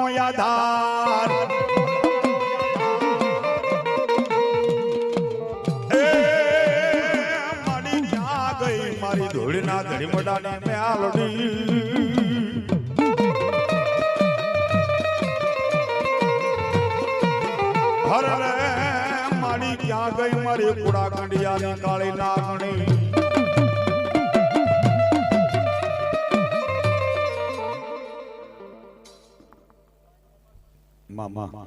નો આધાર મારી ક્યાં ગઈ મારી ધૂળના ધડીમડાની મેલડી હરે મારી ક્યાં ગઈ મારી કુડા કંડિયાની કાળી નાગણી મામા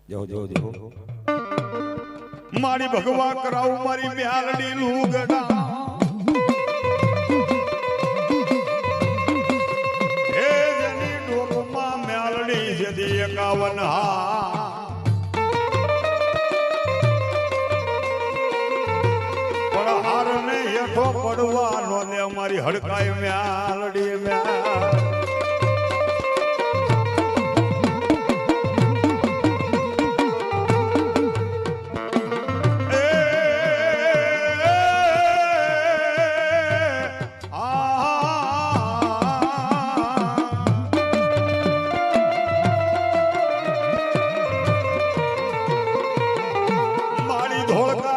જાઓ જાઓ જાઓ મારી ભગવા કરાવું મારી મ્યાલડી લુગડા હે જેની ડોકમાં મ્યાલડી જેદી 51 હા પણ હારને હેઠો પડવાનો ને અમારી હડકાઈ મ્યાલડી મ્યા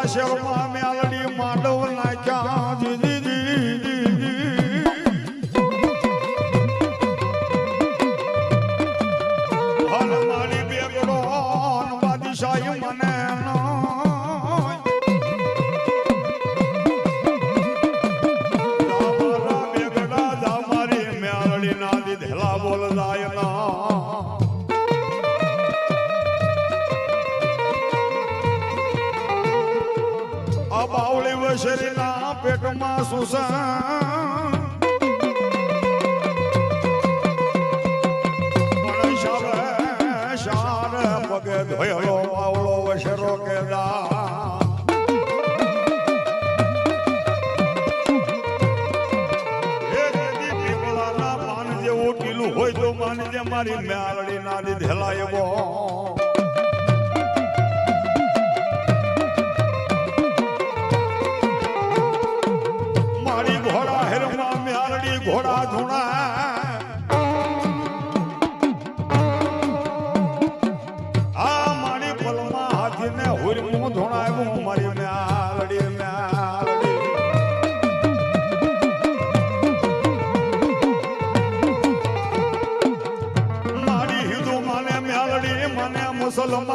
શર્મા મેલડી માંડવ નાખ્યા હલ મારી બેગડો બાદશાહી મને બેગડા દા મારી મેલડી ના દીધેલા બોલ જાય ના બાવળી વસરીના પેટમાં સુસા પણ શાર પગે ધોયલો બાવળો વસરો કેદા પાન જેવું ટીલું હોય તો માનજે મારી મ્યાલડી ના લીધેલા એવો ઘોડા ધૂણા આ મારી પલમાં હાથીને હુરમું ધૂણાવ્યું મારી મ્યાલડી મ્યાલડી મારી હિન્દુ માને મ્યાલડી મને મુસલમાન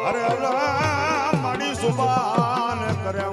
અરે મારી સુબાન કરે